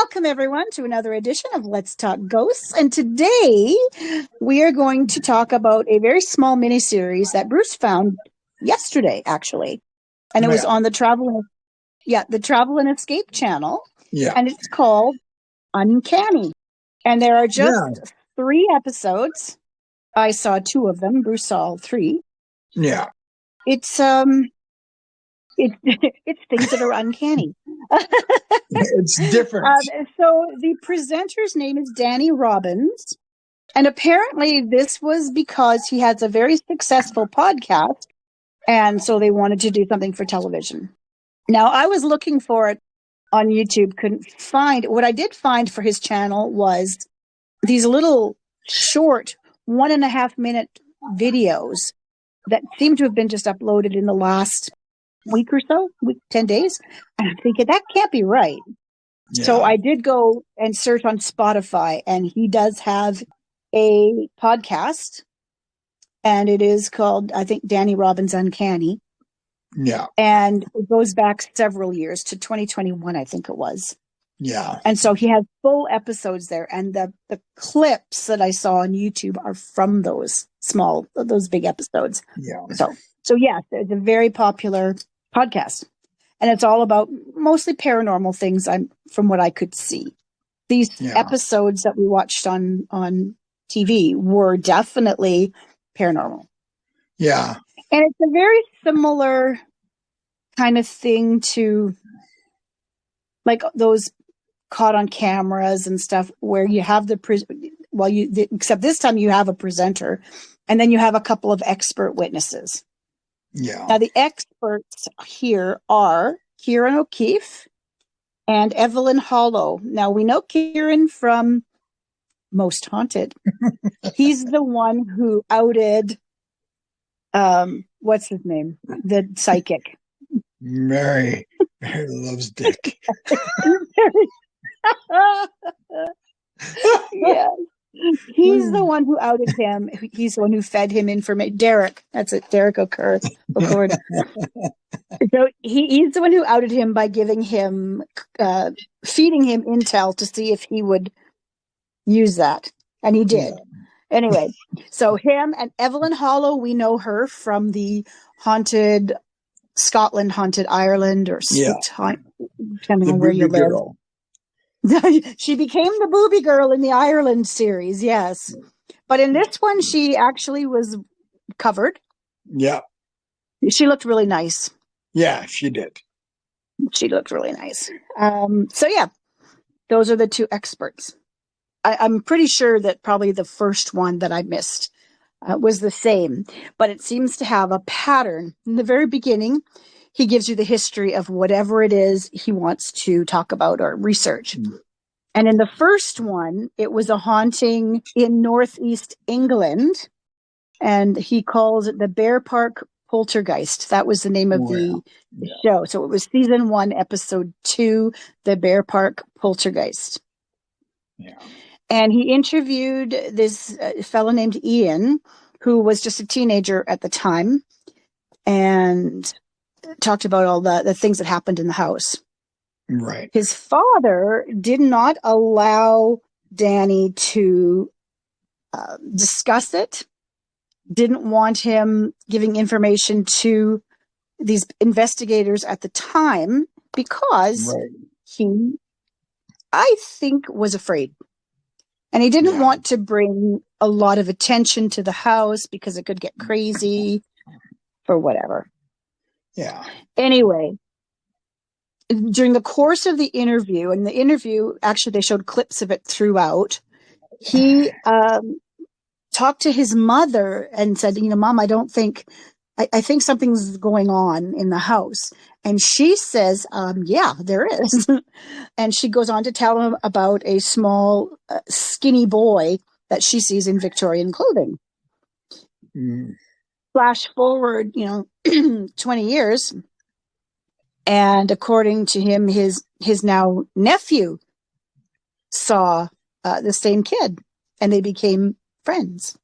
Welcome, everyone, to another edition of Let's Talk Ghosts. And today we are going to talk about a very small miniseries that Bruce found yesterday, actually. And it was on the Travel and Escape channel. Yeah. And it's called Uncanny. And there are just 3 episodes. I saw 2 of them. Bruce saw all 3. Yeah. It's it's things that are uncanny. It's different. So the presenter's name is Danny Robbins. And apparently this was because he has a very successful podcast. And so they wanted to do something for television. Now, I was looking for it on YouTube, couldn't find it. What I did find for his channel was these little short 1.5-minute videos that seem to have been just uploaded in the last week or so, 10 days. And I'm thinking, that can't be right. Yeah. So I did go and search on Spotify, and he does have a podcast, and it is called, I think, Danny Robbins Uncanny. Yeah. And it goes back several years to 2021, I think it was. Yeah. And so he has full episodes there. And the clips that I saw on YouTube are from those big episodes. Yeah. So yes, it's a very popular podcast. And it's all about mostly paranormal things, from what I could see. These episodes that we watched on TV were definitely paranormal. Yeah. And it's a very similar kind of thing to like those caught on cameras and stuff where you have except this time you have a presenter and then you have a couple of expert witnesses. Yeah. Now the experts here are Cieren O'Keefe and Evelyn Hollow. Now we know Cieren from Most Haunted. He's the one who outed what's his name? The psychic. Mary loves dick. Yes. He's the one who outed him. He's the one who fed him information. Derek. That's it. Derek O'Cord. So he's the one who outed him by giving him, feeding him intel to see if he would use that. And he did. Yeah. Anyway, so him and Evelyn Hollow, we know her from the haunted Scotland, haunted Ireland, or depending on where you live. Girl. She became the booby girl in the Ireland series, yes. But in this one, she actually was covered. Yeah. She looked really nice. Yeah, she did. She looked really nice. So yeah, those are the 2 experts. I'm pretty sure that probably the first one that I missed was the same, but it seems to have a pattern. In the very beginning, he gives you the history of whatever it is he wants to talk about or research. Mm. And in the first one, it was a haunting in Northeast England, and he calls it the Bear Park Poltergeist. That was the name of the show. So it was season 1, episode 2, the Bear Park Poltergeist. Yeah. And he interviewed this fellow named Ian, who was just a teenager at the time, and talked about all the things that happened in the house. Right. His father did not allow Danny to discuss it, didn't want him giving information to these investigators at the time because he, I think, was afraid. And he didn't want to bring a lot of attention to the house because it could get crazy or whatever. Yeah. Anyway, during the course of the interview, actually they showed clips of it throughout, he talked to his mother and said, Mom, I think something's going on in the house. And she says, yeah, there is. And she goes on to tell him about a small, skinny boy that she sees in Victorian clothing. Mm. Flash forward, 20 years. And according to him, his now nephew saw the same kid, and they became friends.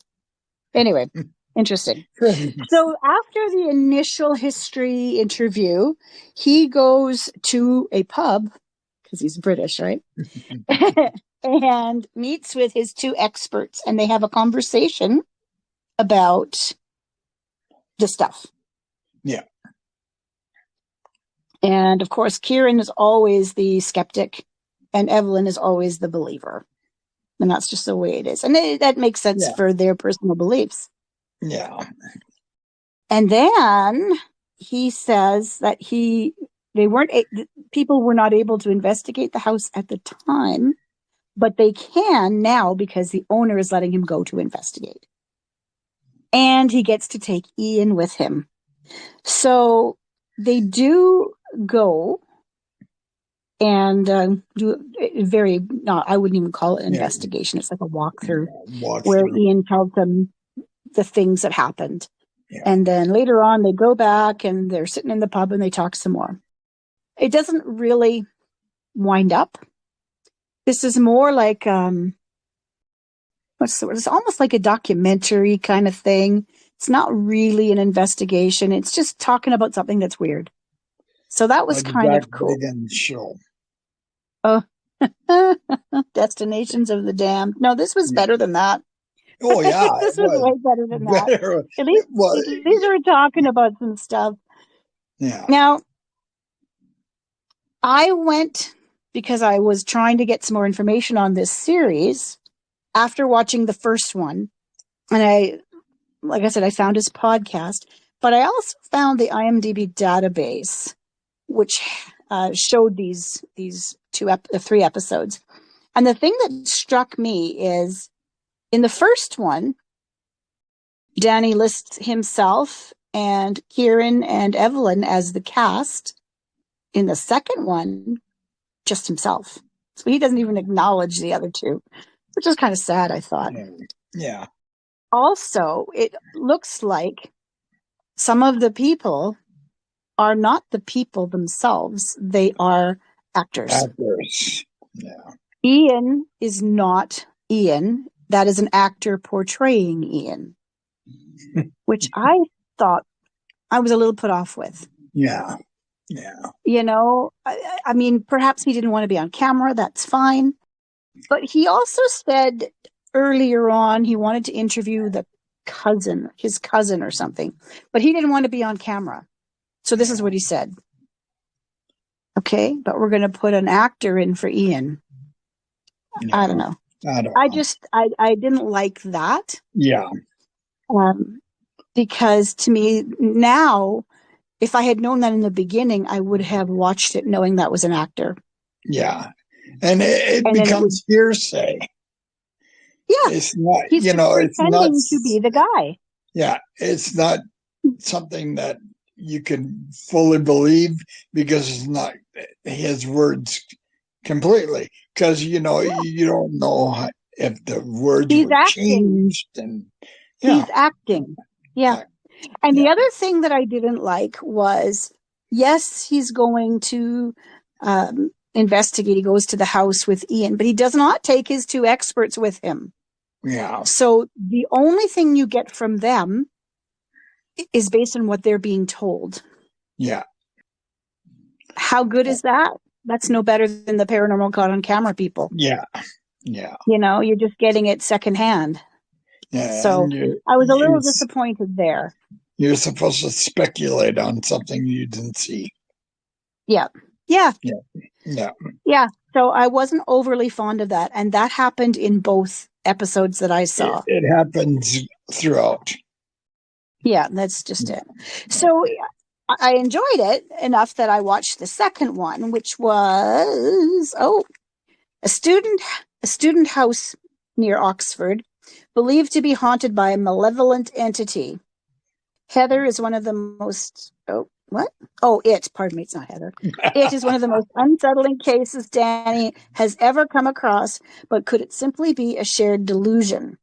Anyway. Interesting. So after the initial history interview, he goes to a pub because he's British, right? And meets with his two experts, and they have a conversation about the stuff. Yeah. And of course, Cieren is always the skeptic, and Evelyn is always the believer. And that's just the way it is. And that makes sense for their personal beliefs. Yeah. And then he says that people were not able to investigate the house at the time, but they can now because the owner is letting him go to investigate. And he gets to take Ian with him. So they do go and do I wouldn't even call it an investigation. It's like a walkthrough where Ian tells them the things that happened. Yeah. And then later on, they go back and they're sitting in the pub and they talk some more. It doesn't really wind up. This is more like, it's almost like a documentary kind of thing. It's not really an investigation. It's just talking about something that's weird. So that was kind of cool. Show. Oh, Destinations of the Damned. No, this was better than that. Oh, yeah. This was way better than that. At least we're talking about some stuff. Yeah. Now, I went because I was trying to get some more information on this series after watching the first one. And like I said, I found his podcast, but I also found the IMDb database, which showed these 3 episodes. And the thing that struck me is in the first one, Danny lists himself and Cieren and Evelyn as the cast. In the second one, just himself. So he doesn't even acknowledge the other two, which is kind of sad, I thought. Yeah. Also, it looks like some of the people are not the people themselves. They are actors. Yeah. Ian is not Ian. That is an actor portraying Ian, which I thought I was a little put off with. Yeah. Yeah. You know, I mean, perhaps he didn't want to be on camera. That's fine. But he also said earlier on he wanted to interview his cousin or something, but he didn't want to be on camera. So this is what he said. Okay, but we're going to put an actor in for Ian. No, I don't know. I didn't like that. Yeah. Because to me now, if I had known that in the beginning, I would have watched it knowing that was an actor. Yeah. And it becomes hearsay. Yeah. It's not, He's pretending to be the guy. Yeah. It's not something that you can fully believe because it's not his words completely. Because, you don't know if the words were changed. And he's acting. Yeah. And the other thing that I didn't like was, yes, he's going to investigate. He goes to the house with Ian, but he does not take his 2 experts with him. Yeah. So the only thing you get from them is based on what they're being told. Yeah. How good is that? That's no better than the paranormal caught on camera people. Yeah. Yeah. You're just getting it secondhand. Yeah. So I was a little disappointed there. You're supposed to speculate on something you didn't see. Yeah. Yeah. Yeah. Yeah. Yeah. So I wasn't overly fond of that. And that happened in both episodes that I saw. It happens throughout. Yeah, that's just it. So I enjoyed it enough that I watched the second one, which was, a student house near Oxford, believed to be haunted by a malevolent entity. Heather is one of the most, pardon me, it's not Heather. It is one of the most unsettling cases Danny has ever come across, but could it simply be a shared delusion?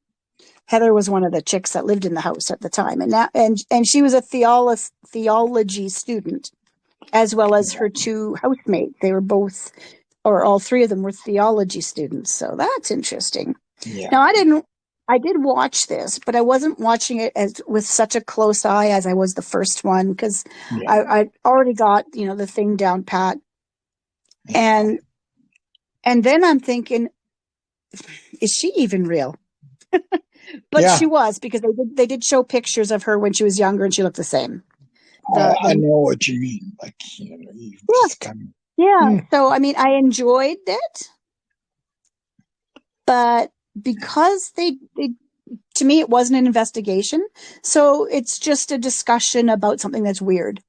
Heather was one of the chicks that lived in the house at the time, and she was a theology student, as well as her 2 housemates. They were both, or all 3 of them were theology students. So that's interesting. Yeah. Now I did watch this, but I wasn't watching it with such a close eye as I was the first one, because I already got, the thing down pat. And And then I'm thinking, is she even real? But Yeah, she was, because they did show pictures of her when she was younger and she looked the same. I know what you mean. Like, you Yeah, just kind of, yeah. hmm, So, I mean, I enjoyed it, but because they to me, it wasn't an investigation. So it's just a discussion about something that's weird.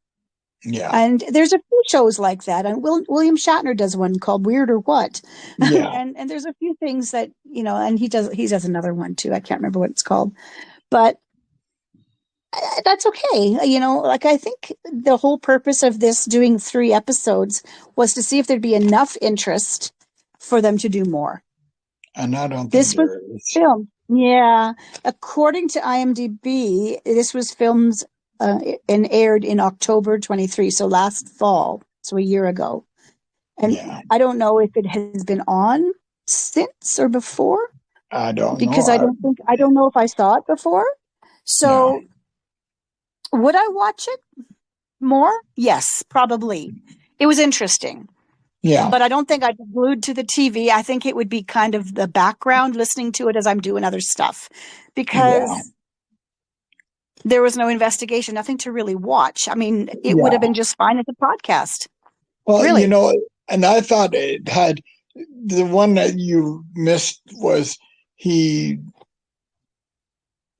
yeah, And there's a few shows like that. And William Shatner does one called Weird or What. yeah, And there's a few things that, and he does another one too. I can't remember what it's called, but that's okay. Like, I think the whole purpose of this doing 3 episodes was to see if there'd be enough interest for them to do more. and I don't think This was there is. filmed. Yeah. According to IMDb, this was filmed and aired in October 23. So last fall. So a year ago. And Yeah, I don't know if it has been on since or before, I don't know. because I don't know if I saw it before. Yeah, So would I watch it more? Yes, probably. It was interesting. yeah, But I don't think I'd be glued to the TV. I think it would be kind of the background, listening to it as I'm doing other stuff, yeah, because there was no investigation, nothing to really watch. I mean, it would have yeah. been just fine as a podcast, Well, really. and I thought it had the one that you missed was he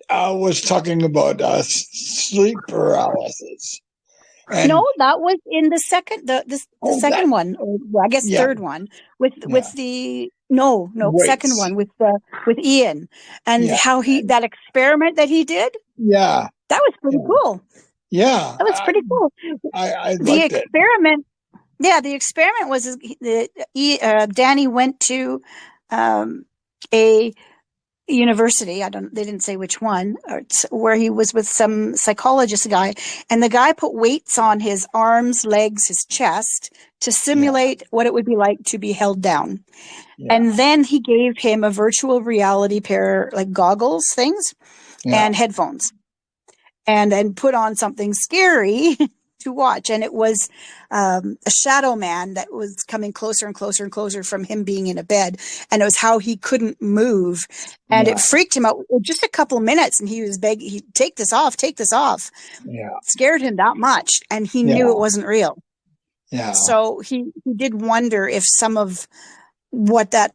was talking about sleep paralysis. No, And that was in the second, the oh, that, second one, or well, I guess yeah, third one, with yeah, the no, second weights. one with Ian, and Yeah, how and that experiment that he did, yeah, that was pretty yeah, cool. yeah. That was pretty cool. I The liked it. experiment Yeah, the experiment was Danny went to a university. They didn't say which one, where he was with some psychologist guy, and the guy put weights on his arms, legs, his chest to Yeah, simulate what it would be like to be held down. yeah, And then he gave him a virtual reality pair, like goggles things, yeah, and headphones, and then put on something scary to watch. And it was a shadow man that was coming closer and closer and closer from him being in a bed. And it was how he couldn't move. And it yeah, freaked him out just a couple of minutes. And he was begging, take this off, take this off. yeah, Scared him that much. And he knew it yeah, wasn't real. yeah, So he did wonder if some of what that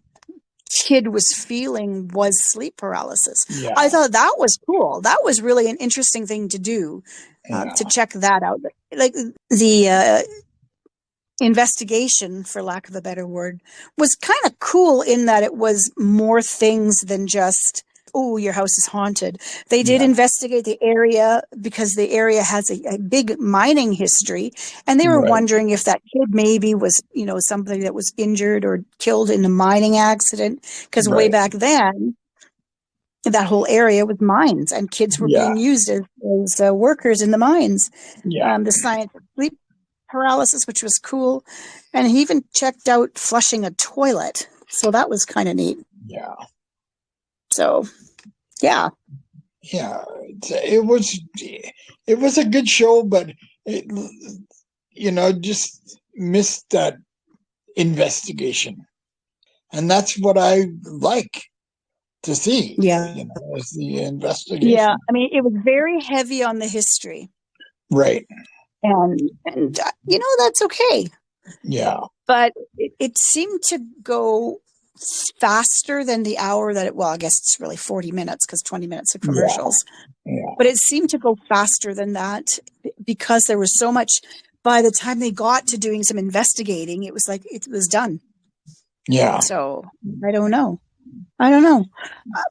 kid was feeling was sleep paralysis. yeah, I thought that was cool. That was really an interesting thing to do, yeah, to check that out. Like the investigation, for lack of a better word, was kind of cool in that it was more things than just, oh, your house is haunted. They did yeah. investigate the area because the area has a big mining history. And they were Right, wondering if that kid maybe was, somebody that was injured or killed in a mining accident. Because way right. back then, that whole area was mines and kids were Yeah, being used as workers in the mines. yeah, The science of sleep paralysis, which was cool. And he even checked out flushing a toilet. So that was kind of neat. yeah, So, yeah. yeah. It was a good show, but it just missed that investigation, and that's what I like to see. Yeah. Is the Yeah. investigation. I mean, it was very heavy on the history. Right. And that's okay. Yeah. But it seemed to go faster than the hour I guess it's really 40 minutes because 20 minutes of commercials. Yeah. But it seemed to go faster than that because there was so much. By the time they got to doing some investigating, it was like it was done. Yeah. So I don't know.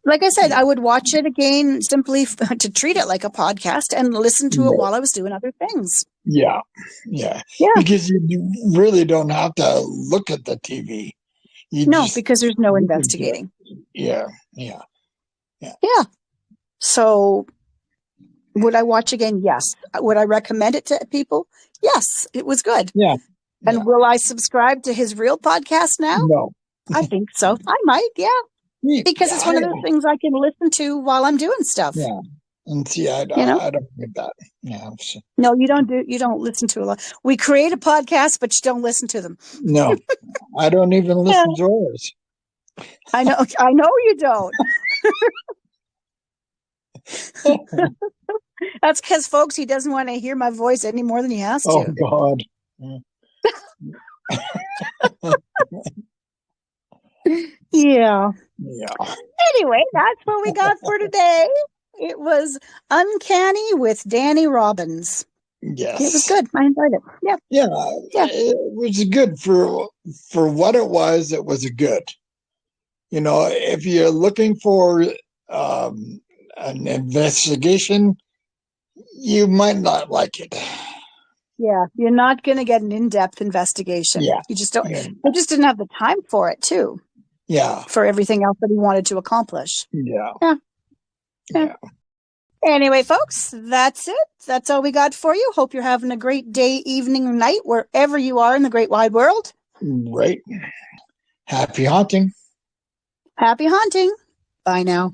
Like I said, I would watch it again simply to treat it like a podcast and listen to it while I was doing other things. Yeah. Yeah. Yeah. Because you really don't have to look at the TV. Because there's no investigating. Yeah. Yeah. Yeah. So would I watch again? Yes. Would I recommend it to people? Yes. It was good. Yeah. And will I subscribe to his real podcast now? No. I think so. I might. Yeah. Because it's one of those things I can listen to while I'm doing stuff. Yeah. And see, You know? I don't get that. Yeah. So, No, you don't listen to a lot. We create a podcast, but you don't listen to them. no, I don't even Yeah, listen to ours. I know you don't. That's because, folks, he doesn't want to hear my voice any more than he has Oh, to. God. Yeah. Yeah. Anyway, that's what we got for today. It was Uncanny with Danny Robbins. It was Yes. good. I enjoyed it. Yeah. Yeah. Yeah. It was good for what it was. It was good. You know, if you're looking for an investigation, you might not like it. Yeah. You're not going to get an in-depth investigation. Yeah. You just don't. Yeah. They just didn't have the time for it, too, Yeah. for everything else that he wanted to accomplish. Yeah. Yeah. Yeah. Anyway, folks, that's it. That's all we got for you. Hope you're having a great day, evening, or night, wherever you are in the great wide world. Right. Happy haunting. Happy haunting. Bye now.